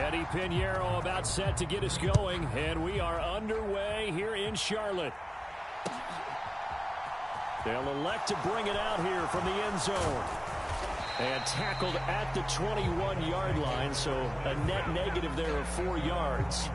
Eddie Pinheiro about set to get us going, and we are underway here in Charlotte. They'll elect to bring it out here from the end zone. And tackled at the 21-yard line, so a net negative there of 4 yards.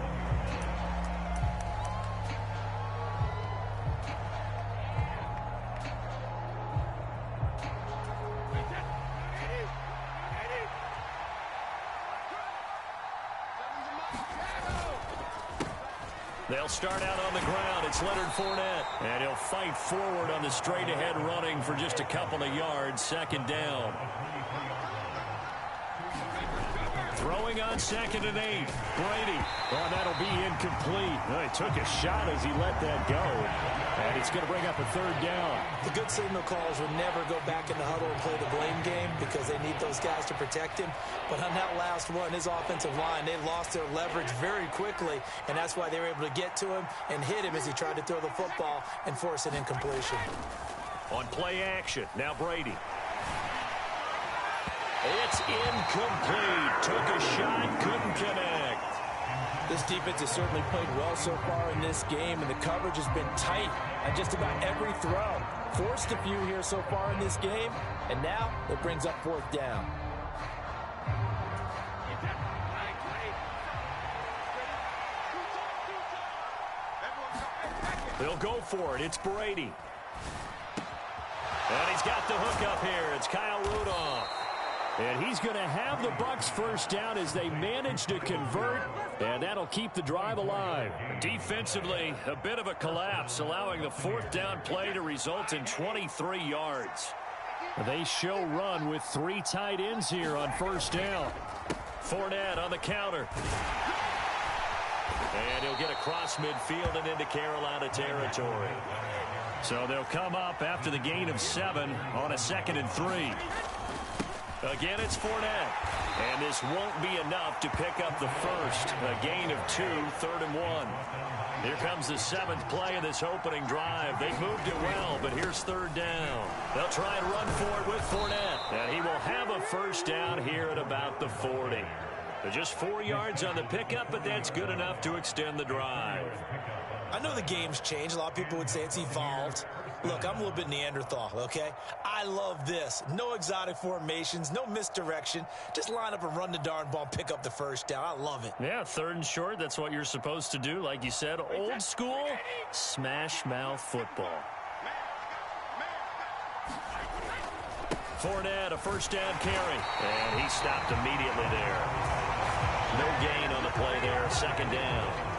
They'll start out on the ground. It's Leonard Fournette. And he'll fight forward on the straight-ahead running for just a couple of yards. Second down. Throwing on 2nd and 8. Brady. Oh, that'll be incomplete. Oh, he took a shot as he let that go. And it's going to bring up a 3rd down. The good signal callers would never go back in the huddle and play the blame game because they need those guys to protect him. But on that last one, his offensive line, they lost their leverage very quickly, and that's why they were able to get to him and hit him as he tried to throw the football and force an incompletion. On play action, now Brady. It's incomplete. Took a shot, couldn't connect. This defense has certainly played well so far in this game, and the coverage has been tight on just about every throw. Forced a few here so far in this game, and now it brings up 4th down. They'll go for it. It's Brady. And he's got the hook up here. It's Kyle Rudolph. And he's going to have the Bucs first down as they manage to convert, and that'll keep the drive alive. Defensively, a bit of a collapse, allowing the 4th down play to result in 23 yards. They show run with 3 tight ends here on 1st down. Fournette on the counter. And he'll get across midfield and into Carolina territory. So they'll come up after the gain of 7 on a 2nd and 3. Again, it's Fournette. And this won't be enough to pick up the first. A gain of 2, 3rd and 1. Here comes the 7th play of this opening drive. They've moved it well, but here's 3rd down. They'll try and run for it with Fournette. And he will have a first down here at about the 40. Just 4 yards on the pickup, but that's good enough to extend the drive. I know the game's changed. A lot of people would say it's evolved. Look, I'm a little bit Neanderthal, okay? I love this. No exotic formations, no misdirection. Just line up and run the darn ball, pick up the first down. I love it. Yeah, 3rd and short, that's what you're supposed to do. Like you said, old school, smash mouth football. Fournette, a first down carry. And he stopped immediately there. No gain on the play there, 2nd down.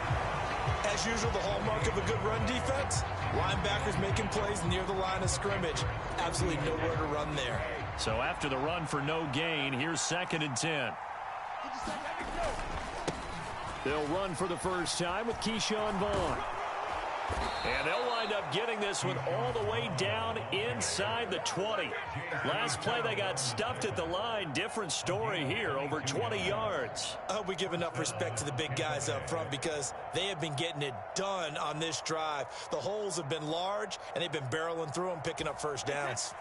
As usual, the hallmark of a good run defense, linebackers making plays near the line of scrimmage. Absolutely nowhere to run there. So after the run for no gain, here's 2nd and 10. They'll run for the first time with Keyshawn Vaughn. And they'll wind up getting this one all the way down inside the 20. Last play, they got stuffed at the line. Different story here, over 20 yards. I hope we give enough respect to the big guys up front because they have been getting it done on this drive. The holes have been large, and they've been barreling through them, picking up first downs.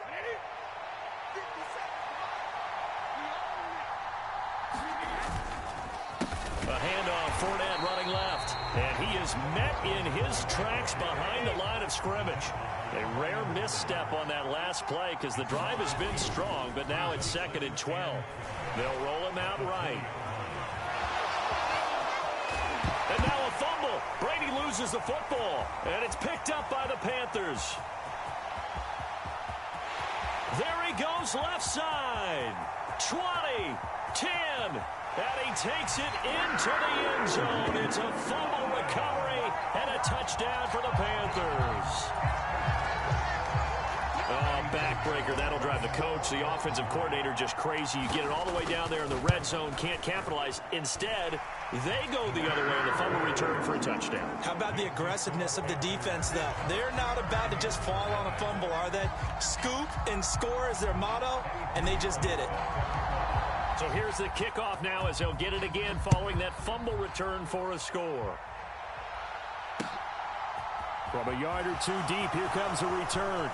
A handoff, Fournette running left. And he is met in his tracks behind the line of scrimmage. A rare misstep on that last play because the drive has been strong, but now it's 2nd and 12. They'll roll him out right. And now a fumble. Brady loses the football, and it's picked up by the Panthers. There he goes left side. 20, 10. And he takes it into the end zone. It's a fumble recovery and a touchdown for the Panthers. Backbreaker. That'll drive the coach, the offensive coordinator, just crazy. You get it all the way down there in the red zone, can't capitalize. Instead, they go the other way on the fumble return for a touchdown. How about the aggressiveness of the defense, though? They're not about to just fall on a fumble, are they? Scoop and score is their motto, and they just did it. So here's the kickoff now as they'll get it again following that fumble return for a score. From a yard or 2 deep, here comes a return.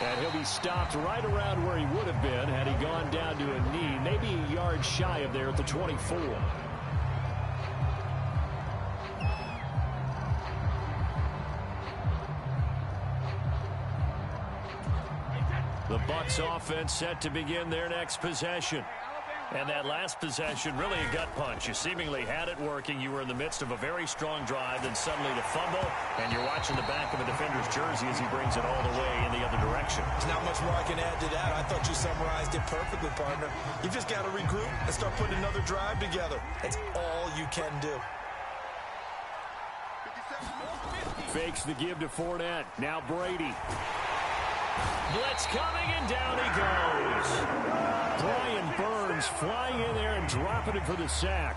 And he'll be stopped right around where he would have been had he gone down to a knee, maybe a yard shy of there at the 24. The Bucs offense set to begin their next possession. And that last possession, really a gut punch. You seemingly had it working. You were in the midst of a very strong drive, then suddenly the fumble, and you're watching the back of a defender's jersey as he brings it all the way in the other direction. There's not much more I can add to that. I thought you summarized it perfectly, partner. You've just got to regroup and start putting another drive together. That's all you can do. Fakes the give to Fournette. Now Brady. Blitz coming, and down he goes. Brian Burns flying in there and dropping it for the sack.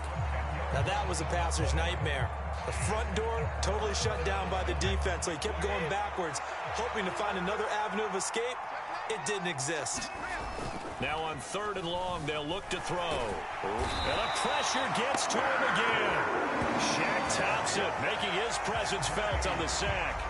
Now that was a passer's nightmare. The front door totally shut down by the defense, so he kept going backwards, hoping to find another avenue of escape. It didn't exist. Now on 3rd and long, they'll look to throw. And the pressure gets to him again. Shaq tops it, making his presence felt on the sack.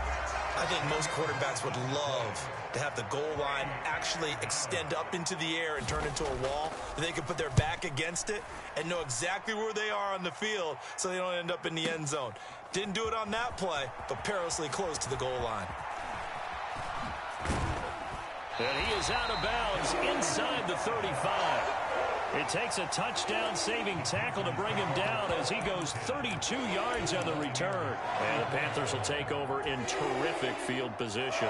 I think most quarterbacks would love to have the goal line actually extend up into the air and turn into a wall. They can put their back against it and know exactly where they are on the field so they don't end up in the end zone. Didn't do it on that play, but perilously close to the goal line. And he is out of bounds inside the 35. It takes a touchdown-saving tackle to bring him down as he goes 32 yards on the return. And the Panthers will take over in terrific field position.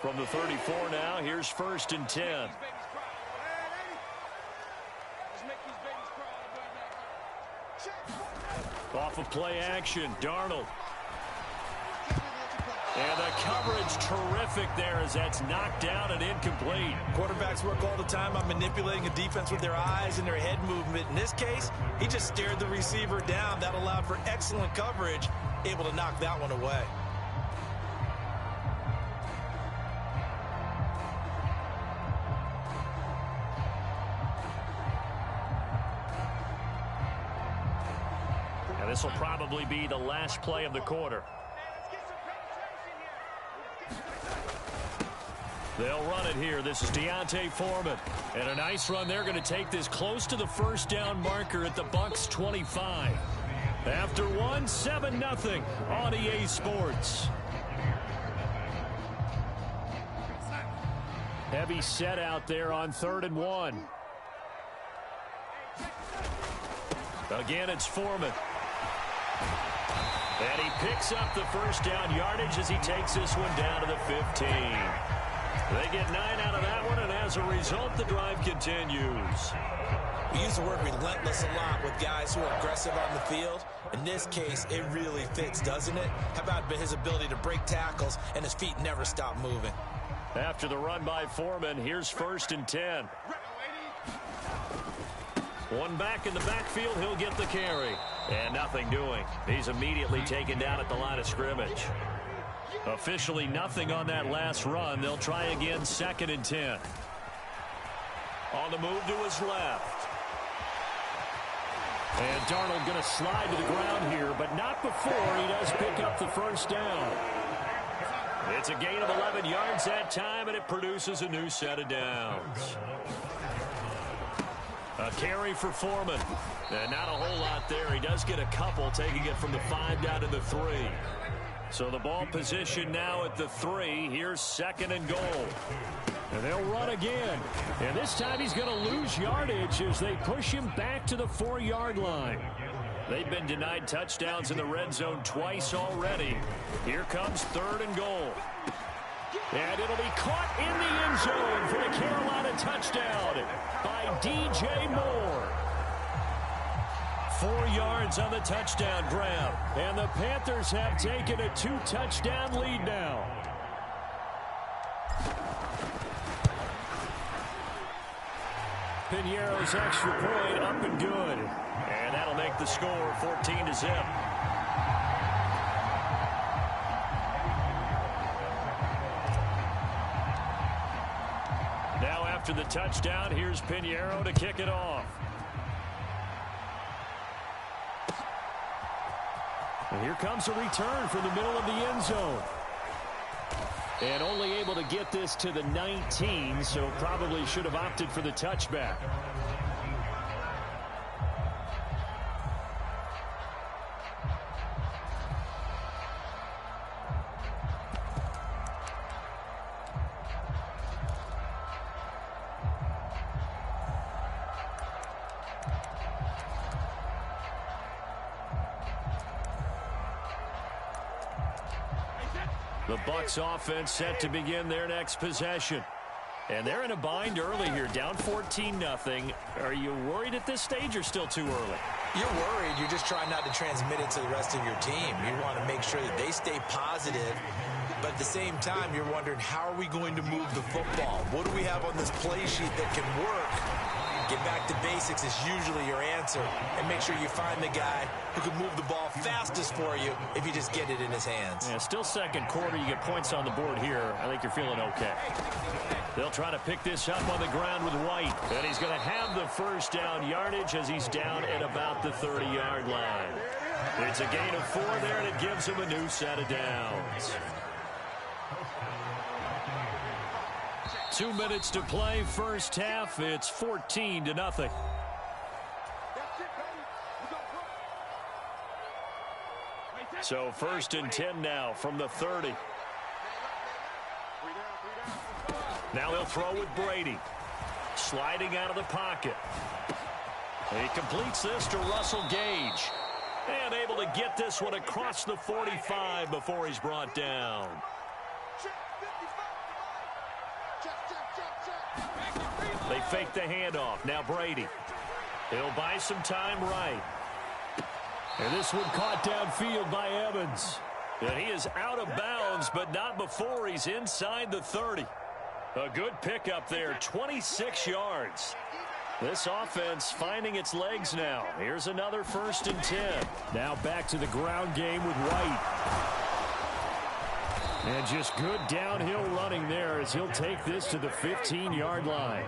From the 34 now, here's 1st and 10. Off of play action, Darnold. And the coverage terrific there as that's knocked down and incomplete. Quarterbacks work all the time on manipulating a defense with their eyes and their head movement. In this case, he just stared the receiver down. That allowed for excellent coverage, able to knock that one away. Now this will probably be the last play of the quarter. They'll run it here. This is Deontay Foreman. And a nice run. They're going to take this close to the 1st down marker at the Bucs 25. After one, 7-0 on EA Sports. Heavy set out there on 3rd and 1. Again, it's Foreman. And he picks up the 1st down yardage as he takes this one down to the 15. They get 9 out of that one, and as a result, the drive continues. We use the word relentless a lot with guys who are aggressive on the field. In this case, it really fits, doesn't it? How about his ability to break tackles, and his feet never stop moving? After the run by Foreman, here's 1st and 10. One back in the backfield, he'll get the carry. And nothing doing. He's immediately taken down at the line of scrimmage. Officially nothing on that last run. They'll try again, 2nd and 10. On the move to his left. And Darnold going to slide to the ground here, but not before he does pick up the 1st down. It's a gain of 11 yards that time, and it produces a new set of downs. A carry for Foreman. And not a whole lot there. He does get a couple, taking it from the 5 down to the 3. So the ball position now at the 3. Here's 2nd and goal. And they'll run again. And this time he's going to lose yardage as they push him back to the 4-yard line. They've been denied touchdowns in the red zone twice already. Here comes 3rd and goal. And it'll be caught in the end zone for the Carolina touchdown by DJ Moore. 4 yards on the touchdown grab. And the Panthers have taken a 2-touchdown lead now. Piñeiro's extra point up and good. And that'll make the score 14-0. Now after the touchdown, here's Piñeiro to kick it off. And here comes a return from the middle of the end zone. And only able to get this to the 19, so probably should have opted for the touchback. The Bucs offense set to begin their next possession. And they're in a bind early here, down 14-0. Are you worried at this stage or still too early? You're worried. You're just trying not to transmit it to the rest of your team. You want to make sure that they stay positive. But at the same time, you're wondering, how are we going to move the football? What do we have on this play sheet that can work? Get back to basics is usually your answer. And make sure you find the guy who can move the ball fastest for you if you just get it in his hands. Yeah, still second quarter. You get points on the board here. I think you're feeling okay. They'll try to pick this up on the ground with White. And he's going to have the first down yardage as he's down at about the 30-yard line. It's a gain of 4 there, and it gives him a new set of downs. 2 minutes to play, first half. It's 14-0. So 1st and 10 now from the 30. Now they'll throw with Brady. Sliding out of the pocket. He completes this to Russell Gage. And able to get this one across the 45 before he's brought down. They fake the handoff. Now Brady. He'll buy some time right. And this one caught downfield by Evans. And he is out of bounds, but not before he's inside the 30. A good pickup there, 26 yards. This offense finding its legs now. Here's another 1st and 10. Now back to the ground game with White. And just good downhill running there as he'll take this to the 15-yard line.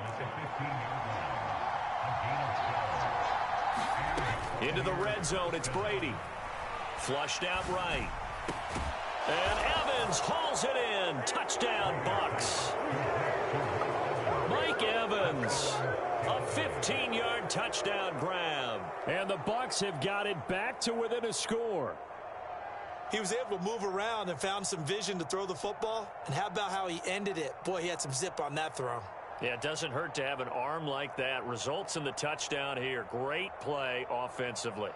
Into the red zone, it's Brady. Flushed out right. And Evans hauls it in. Touchdown, Bucs. Mike Evans. A 15-yard touchdown grab. And the Bucs have got it back to within a score. He was able to move around and found some vision to throw the football. And how about how he ended it? Boy, he had some zip on that throw. Yeah, it doesn't hurt to have an arm like that. Results in the touchdown here. Great play offensively.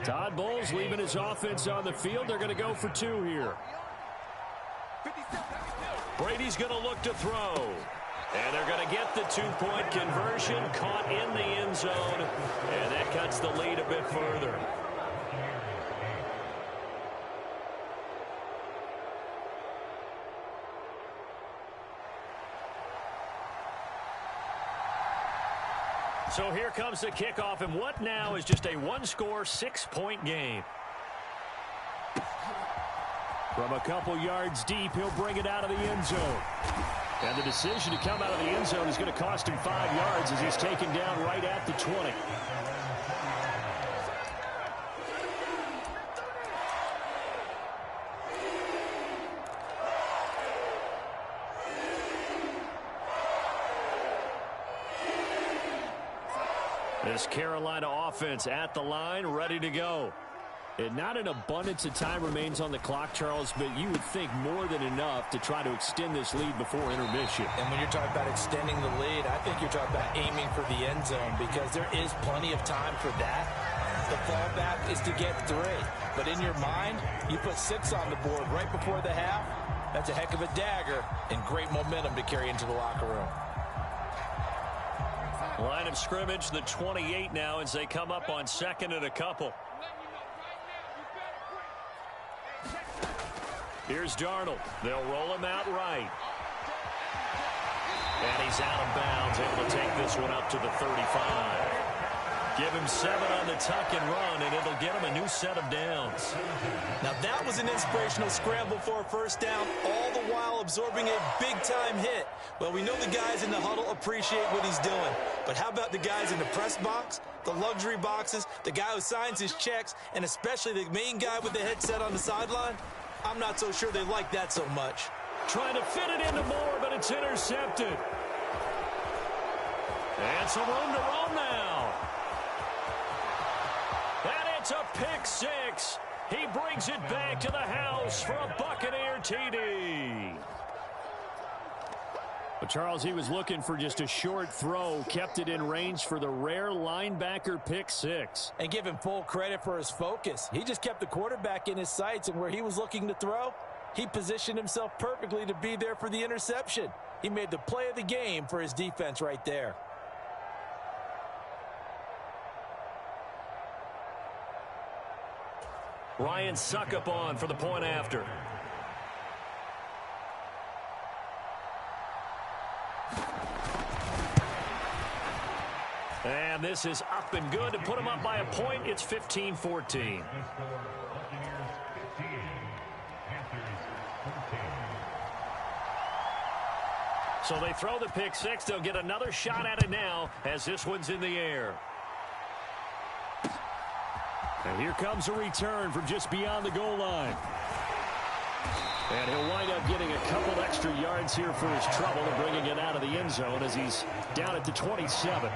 Todd Bowles leaving his offense on the field. They're going to go for 2 here. Brady's going to look to throw. And they're going to get the 2-point conversion, caught in the end zone, and that cuts the lead a bit further. So here comes the kickoff, and what now is just a one-score, 6-point game. From a couple yards deep, he'll bring it out of the end zone. And the decision to come out of the end zone is going to cost him 5 yards as he's taken down right at the 20. This Carolina offense at the line, ready to go. And not an abundance of time remains on the clock, Charles, but you would think more than enough to try to extend this lead before intermission. And when you're talking about extending the lead, I think you're talking about aiming for the end zone because there is plenty of time for that. The fallback is to get 3. But in your mind, you put 6 on the board right before the half. That's a heck of a dagger and great momentum to carry into the locker room. Line of scrimmage, the 28 now as they come up on 2nd and a couple. Here's Darnold. They'll roll him out right. And he's out of bounds, able to take this one up to the 35. Give him 7 on the tuck and run, and it'll get him a new set of downs. Now that was an inspirational scramble for a first down, all the while absorbing a big-time hit. Well, we know the guys in the huddle appreciate what he's doing. But how about the guys in the press box, the luxury boxes, the guy who signs his checks, and especially the main guy with the headset on the sideline? I'm not so sure they like that so much. Trying to fit it into Moore, but it's intercepted. And some room to roam now. And it's a pick 6. He brings it back to the house for a Buccaneer TD. Charles, he was looking for just a short throw, kept it in range for the rare linebacker pick six. And give him full credit for his focus. He just kept the quarterback in his sights, and where he was looking to throw, he positioned himself perfectly to be there for the interception. He made the play of the game for his defense right there. Ryan Suckup on for the point after. And this is up and good to put them up by a point. It's 15-14. So they throw the pick six. They'll get another shot at it now as this one's in the air. And here comes a return from just beyond the goal line. And he'll wind up getting a couple extra yards here for his trouble and bringing it out of the end zone as he's down at the 27.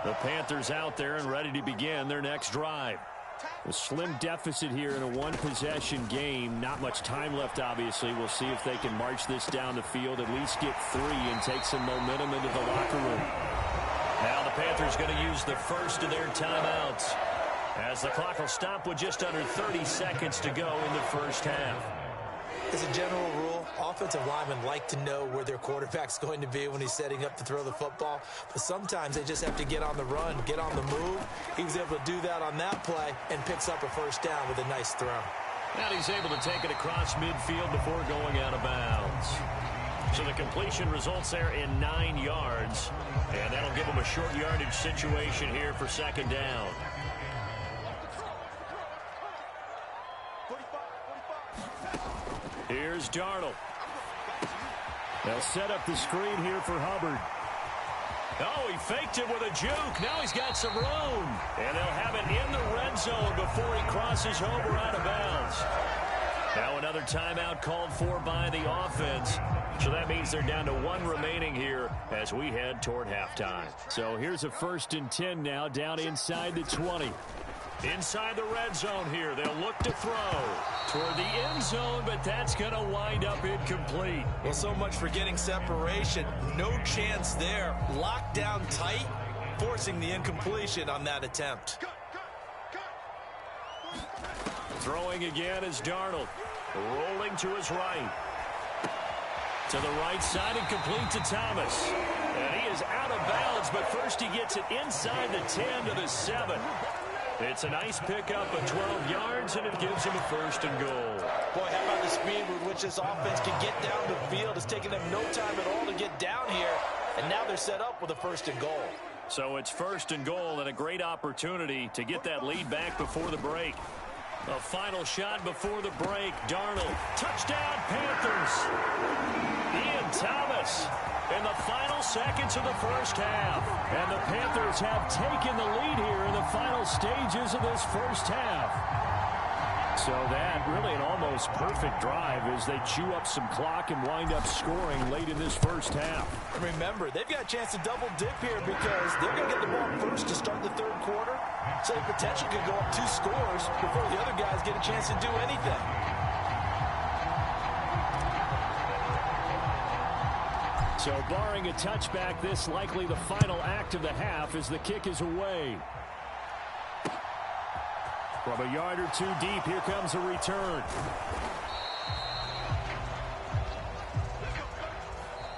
The Panthers out there and ready to begin their next drive. A slim deficit here in a one-possession game. Not much time left, obviously. We'll see if they can march this down the field, at least get 3 and take some momentum into the locker room. Now the Panthers going to use the first of their timeouts as the clock will stop with just under 30 seconds to go in the first half. As a general rule, offensive linemen like to know where their quarterback's going to be when he's setting up to throw the football. But sometimes they just have to get on the run, get on the move. He was able to do that on that play and picks up a first down with a nice throw. And he's able to take it across midfield before going out of bounds. So the completion results there in 9 yards. And that'll give him a short yardage situation here for second down. Here's Darnold. They'll set up the screen here for Hubbard. Oh, he faked it with a juke. Now he's got some room. And they'll have it in the red zone before he crosses over out of bounds. Now another timeout called for by the offense. So that means they're down to 1 remaining here as we head toward halftime. So here's a 1st and 10 now down inside the 20. Inside the red zone here. They'll look to throw toward the end zone, but that's going to wind up incomplete. Well, so much for getting separation. No chance there. Locked down tight, forcing the incompletion on that attempt. Throwing again is Darnold. Rolling to his right. To the right side and complete to Thomas. And he is out of bounds, but first he gets it inside the 10 to the 7. It's a nice pickup of 12 yards, and it gives him a 1st and goal. Boy, how about the speed with which this offense can get down the field? It's taken them no time at all to get down here, and now they're set up with a 1st and goal. So it's 1st and goal and a great opportunity to get that lead back before the break. A final shot before the break. Darnold. Touchdown, Panthers. Ian Thomas in the final seconds of the first half. And the Panthers have taken the lead here in the final stages of this first half. So that really an almost perfect drive as they chew up some clock and wind up scoring late in this first half. And remember, they've got a chance to double dip here because they're going to get the ball first to start the 3rd quarter. So they potentially could go up 2 scores before the other guys get a chance to do anything. So barring a touchback, this likely the final act of the half as the kick is away. From a yard or 2 deep, here comes a return.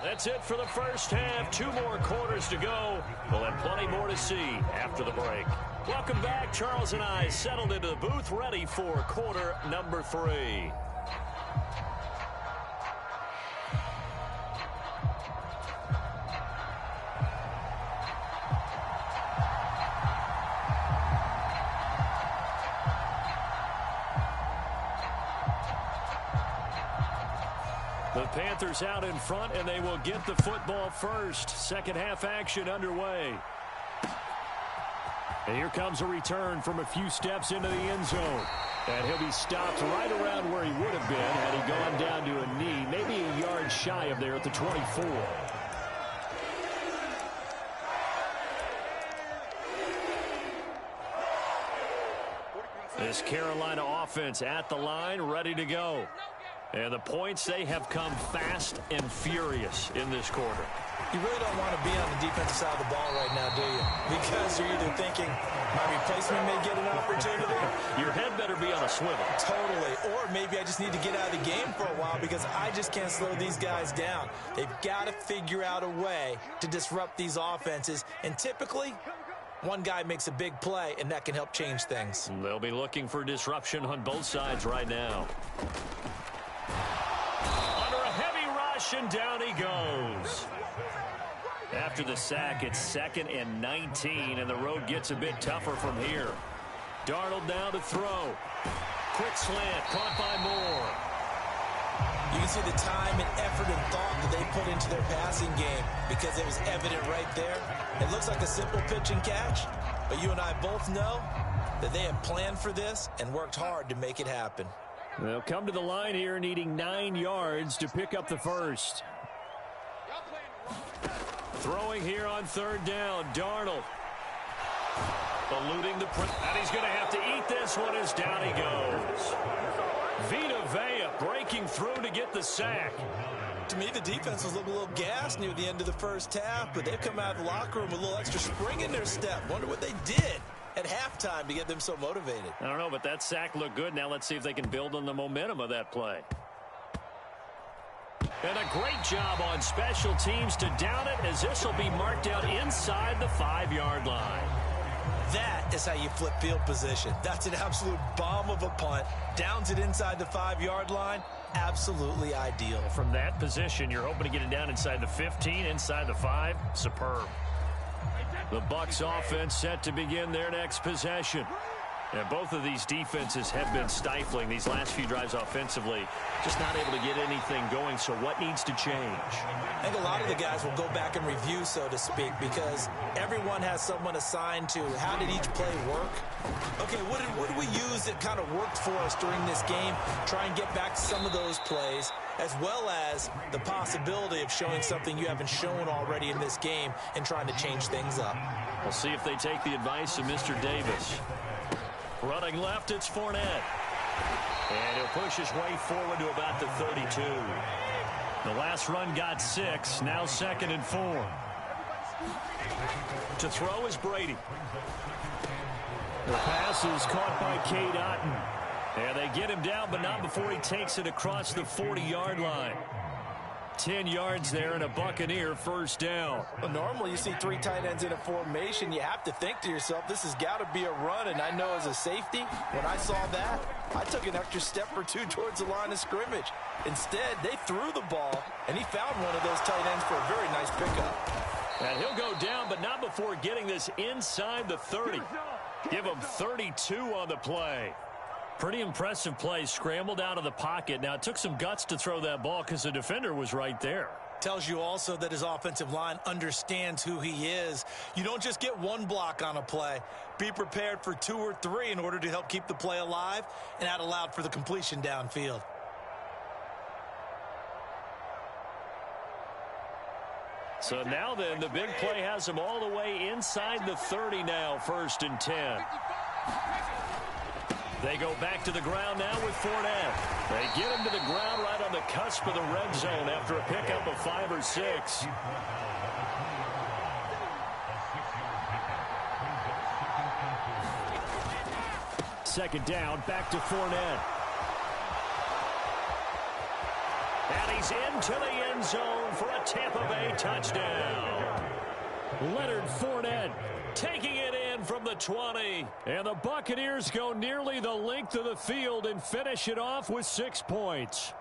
That's it for the first half. 2 more quarters to go. We'll have plenty more to see after the break. Welcome back. Charles and I settled into the booth, ready for quarter number 3. The Panthers out in front, and they will get the football first. Second half action underway. And here comes a return from a few steps into the end zone. And he'll be stopped right around where he would have been had he gone down to a knee, maybe a yard shy of there at the 24. The This Carolina offense at the line, ready to go. And the points, they have come fast and furious in this quarter. You really don't want to be on the defensive side of the ball right now, do you? Because you're either thinking, my replacement may get an opportunity. Your head better be on a swivel. Totally. Or maybe I just need to get out of the game for a while because I just can't slow these guys down. They've got to figure out a way to disrupt these offenses. And typically, one guy makes a big play, and that can help change things. They'll be looking for disruption on both sides right now. Under a heavy rush, and down he goes. After the sack, it's 2nd and 19, and the road gets a bit tougher from here. Darnold now to throw. Quick slant, caught by Moore. You can see the time and effort and thought that they put into their passing game because it was evident right there. It looks like a simple pitch and catch, but you and I both know that they have planned for this and worked hard to make it happen. They'll come to the line here needing 9 yards to pick up the first. Throwing here on 3rd down, Darnold. Eluding the press, and he's going to have to eat this one as down he goes. Vita Vea breaking through to get the sack. To me, the defense was looking a little gassed near the end of the first half, but they've come out of the locker room with a little extra spring in their step. Wonder what they did at halftime to get them so motivated. I don't know, but that sack looked good. Now let's see if they can build on the momentum of that play. And a great job on special teams to down it, as this will be marked out inside the 5-yard line. That is how you flip field position. That's an absolute bomb of a punt. Downs it inside the 5-yard line. Absolutely ideal. From that position, you're hoping to get it down inside the 15, inside the 5. Superb. The Bucs offense set to begin their next possession. And both of these defenses have been stifling these last few drives offensively. Just not able to get anything going, so what needs to change? I think a lot of the guys will go back and review, so to speak, because everyone has someone assigned to how did each play work. Okay, what did we use that kind of worked for us during this game? Try and get back to some of those plays, as well as the possibility of showing something you haven't shown already in this game and trying to change things up. We'll see if they take the advice of Mr. Davis. Running left, it's Fournette. And he'll push his way forward to about the 32. The last run got 6, now 2nd and 4. To throw is Brady. The pass is caught by Cade Otton. And they get him down, but not before he takes it across the 40-yard line. 10 yards there and a Buccaneer first down. Well, normally you see 3 tight ends in a formation. You have to think to yourself, this has got to be a run. And I know as a safety, when I saw that, I took an extra step or 2 towards the line of scrimmage. Instead, they threw the ball, and he found one of those tight ends for a very nice pickup. And he'll go down, but not before getting this inside the 30. Give him 32 on the play. Pretty impressive play, scrambled out of the pocket. Now, it took some guts to throw that ball because the defender was right there. Tells you also that his offensive line understands who he is. You don't just get one block on a play. Be prepared for 2 or 3 in order to help keep the play alive, and that allowed for the completion downfield. So now then, the big play has him all the way inside the 30 now, 1st and 10. They go back to the ground now with Fournette. They get him to the ground right on the cusp of the red zone after a pickup of 5 or 6. Second down, back to Fournette. And he's into the end zone for a Tampa Bay touchdown. Leonard Fournette taking it in from the 20. And the Buccaneers go nearly the length of the field and finish it off with 6 points.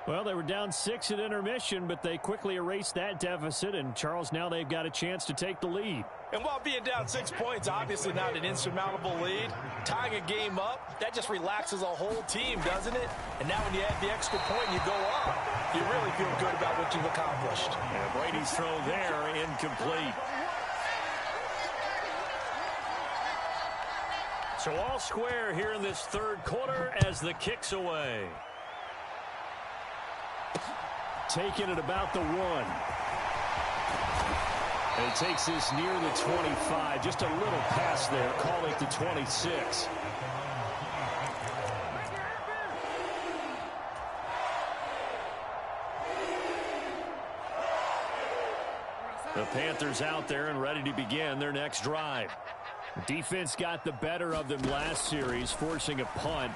Well, they were down 6 at intermission, but they quickly erased that deficit. And, Charles, now they've got a chance to take the lead. And while being down 6 points, obviously not an insurmountable lead, tying a game up, that just relaxes a whole team, doesn't it? And now when you add the extra point and you go up, you really feel good about what you've accomplished. And Brady's throw there, incomplete. So all square here in this 3rd quarter as the kick's away. Taking it about the 1. And it takes this near the 25. Just a little pass there, calling to 26. The Panthers out there and ready to begin their next drive. Defense got the better of them last series, forcing a punt.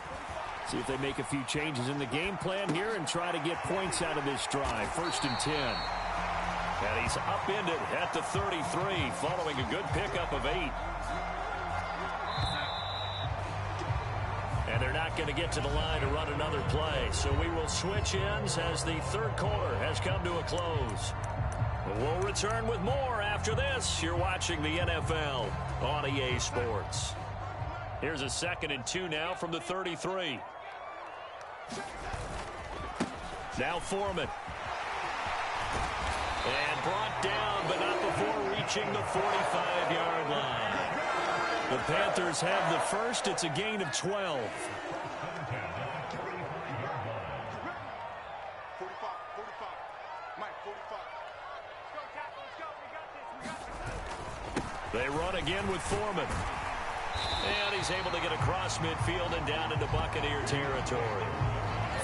See if they make a few changes in the game plan here and try to get points out of this drive. 1st and 10. And he's upended at the 33 following a good pickup of 8. And they're not going to get to the line to run another play. So we will switch ends as the third quarter has come to a close. We'll return with more after this. You're watching the NFL on EA Sports. Here's a 2nd and 2 now from the 33. Now Foreman. And brought down, but not before reaching the 45-yard line. The Panthers have the first. It's a gain of 12. They run again with Foreman. And he's able to get across midfield and down into Buccaneer territory.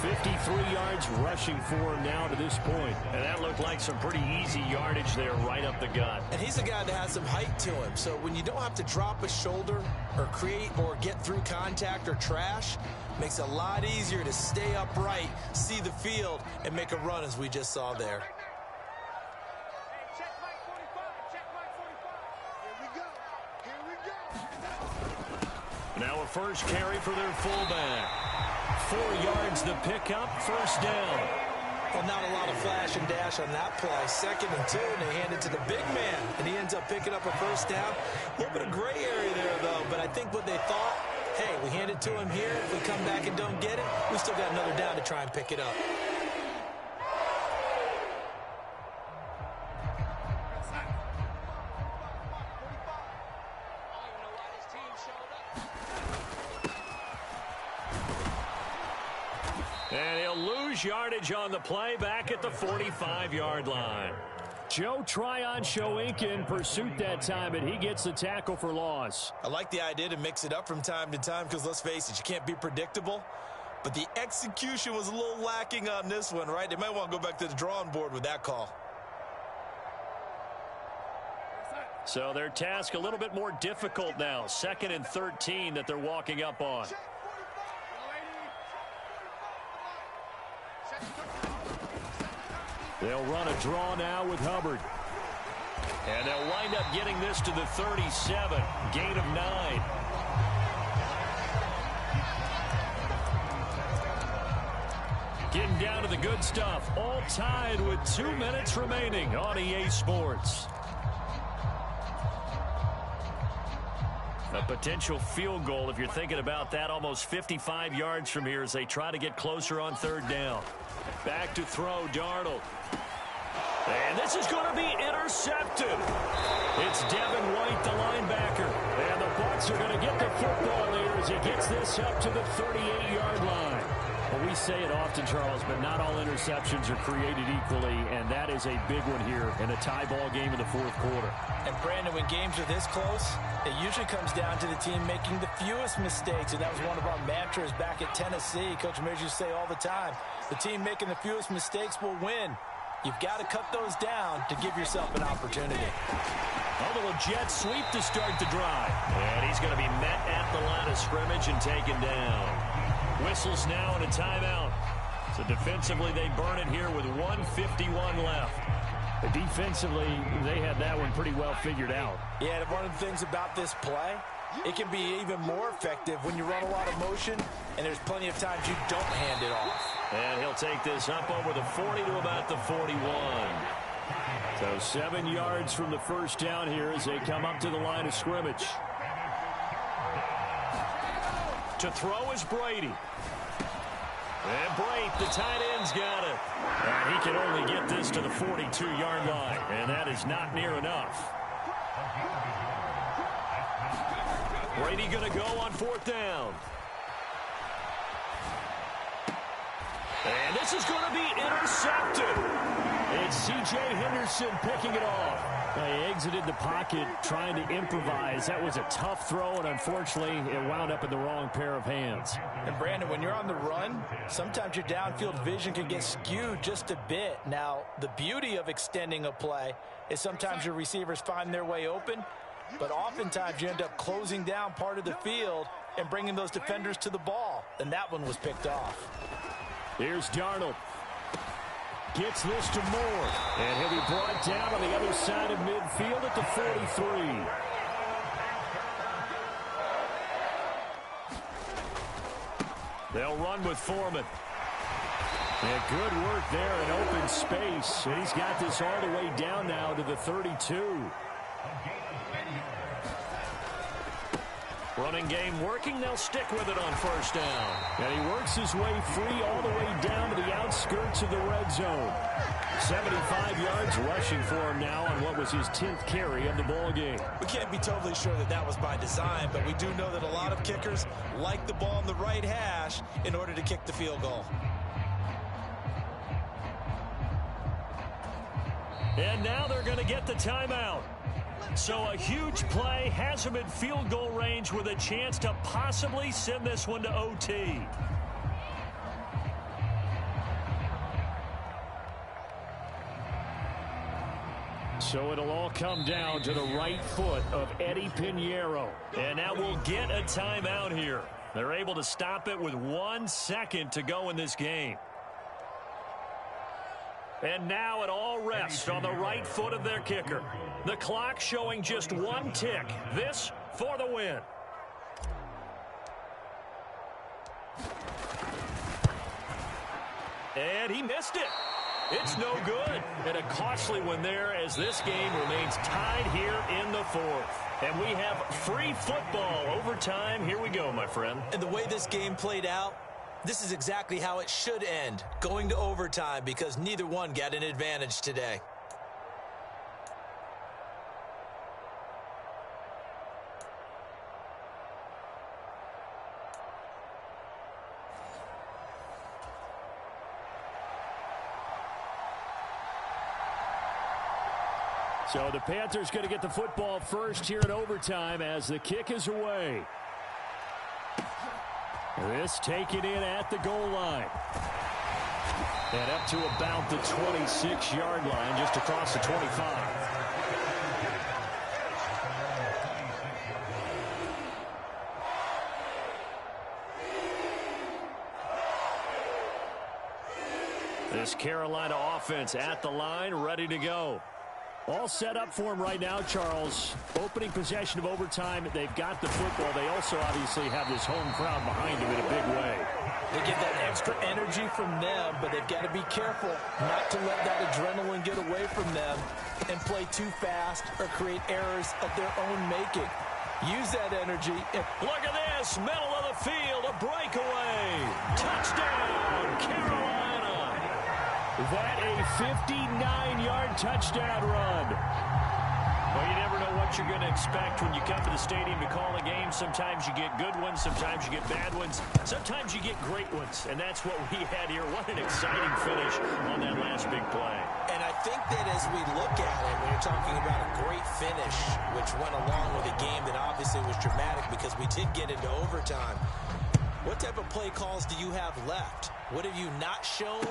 53 yards rushing for him now to this point. And that looked like some pretty easy yardage there right up the gut. And he's a guy that has some height to him. So when you don't have to drop a shoulder or create or get through contact or trash, makes it a lot easier to stay upright, see the field, and make a run as we just saw there. Now a first carry for their fullback. 4 yards the pickup, 1st down. Well, not a lot of flash and dash on that play. 2nd and 2, and they hand it to the big man, and he ends up picking up a 1st down. A little bit of gray area there, though, but I think what they thought, hey, we hand it to him here. If we come back and don't get it, we still got another down to try and pick it up. And he'll lose yardage on the play back at the 45-yard line. Joe Tryon-Shoyinka in pursuit that time, and he gets the tackle for loss. I like the idea to mix it up from time to time because, let's face it, you can't be predictable. But the execution was a little lacking on this one, right? They might want to go back to the drawing board with that call. So their task a little bit more difficult now. 2nd and 13 that they're walking up on. They'll run a draw now with Hubbard. And they'll wind up getting this to the 37. Gain of 9. Getting down to the good stuff. All tied with 2 minutes remaining on EA Sports. A potential field goal, if you're thinking about that, almost 55 yards from here as they try to get closer on 3rd down. Back to throw, Darnold. And this is going to be intercepted. It's Devin White, the linebacker. And the Bucs are going to get the football here as he gets this up to the 38-yard line. Well, we say it often, Charles, but not all interceptions are created equally, and that is a big one here in a tie ball game in the 4th quarter. And, Brandon, when games are this close, it usually comes down to the team making the fewest mistakes, and that was one of our mantras back at Tennessee. Coach Mears used to say all the time, the team making the fewest mistakes will win. You've got to cut those down to give yourself an opportunity. A little jet sweep to start the drive. And he's going to be met at the line of scrimmage and taken down. Whistles now and a timeout. So defensively, they burn it here with 1:51 left. Defensively, they had that one pretty well figured out. Yeah, and one of the things about this play, it can be even more effective when you run a lot of motion, and there's plenty of times you don't hand it off. And he'll take this up over the 40 to about the 41. So 7 yards from the 1st down here as they come up to the line of scrimmage. To throw is Brady. And Brate, the tight end's got it. And he can only get this to the 42-yard line. And that is not near enough. Brady going to go on 4th down. And this is going to be intercepted. It's C.J. Henderson picking it off. They exited the pocket trying to improvise. That was a tough throw, and unfortunately, it wound up in the wrong pair of hands. And, Brandon, when you're on the run, sometimes your downfield vision can get skewed just a bit. Now, the beauty of extending a play is sometimes your receivers find their way open, but oftentimes you end up closing down part of the field and bringing those defenders to the ball, and that one was picked off. Here's Darnold. Gets this to Moore. And he'll be brought down on the other side of midfield at the 43. They'll run with Foreman. And good work there in open space. And he's got this all the way down now to the 32. Running game working. They'll stick with it on first down. And he works his way free all the way down to the outskirts of the red zone. 75 yards rushing for him now on what was his 10th carry of the ball game. We can't be totally sure that that was by design, but we do know that a lot of kickers like the ball on the right hash in order to kick the field goal. And now they're going to get the timeout. So a huge play has him in field goal range with a chance to possibly send this one to OT. So it'll all come down to the right foot of Eddie Pinheiro. And now we'll get a timeout here. They're able to stop it with 1 second to go in this game. And now it all rests on the right foot of their kicker. The clock showing just 1 tick. This for the win. And he missed it. It's no good. And a costly one there as this game remains tied here in the 4th. And we have free football overtime. Here we go, my friend. And the way this game played out, this is exactly how it should end, going to overtime, because neither one got an advantage today. So the Panthers going to get the football first here in overtime as the kick is away. This taken in at the goal line. And up to about the 26-yard line, just across the 25. This Carolina offense at the line, ready to go. All set up for him right now, Charles. Opening possession of overtime. They've got the football. They also obviously have this home crowd behind them in a big way. They get that extra energy from them, but they've got to be careful not to let that adrenaline get away from them and play too fast or create errors of their own making. Use that energy. Look at this. Middle of the field. A breakaway. Touchdown, Carolina. That a 59-yard touchdown run. Well, you never know what you're going to expect when you come to the stadium to call a game. Sometimes you get good ones. Sometimes you get bad ones. Sometimes you get great ones. And that's what we had here. What an exciting finish on that last big play. And I think that as we look at it, when you're talking about a great finish, which went along with a game that obviously was dramatic because we did get into overtime, what type of play calls do you have left? What have you not shown?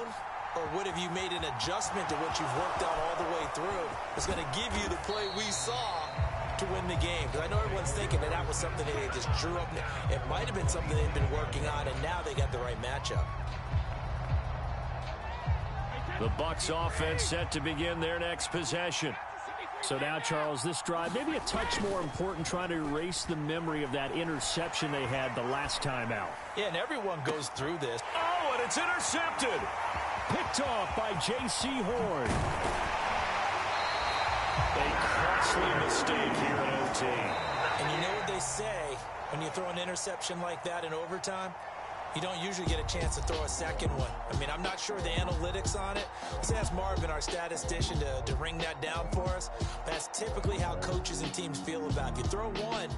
Or what have you made an adjustment to what you've worked out all the way through? It's going to give you the play we saw to win the game. Because I know everyone's thinking that that was something that they just drew up. It might have been something they've been working on, and now they got the right matchup. The Bucs offense set to begin their next possession. So now, Charles, this drive, maybe a touch more important, trying to erase the memory of that interception they had the last time out. Yeah, and everyone goes through this. Oh, and it's intercepted. Picked off by J.C. Horn. A costly mistake here in OT. And you know what they say when you throw an interception like that in overtime? You don't usually get a chance to throw a second one. I mean, I'm not sure the analytics on it. Let's ask Marvin, our statistician, to ring that down for us. That's typically how coaches and teams feel about it. If you throw one,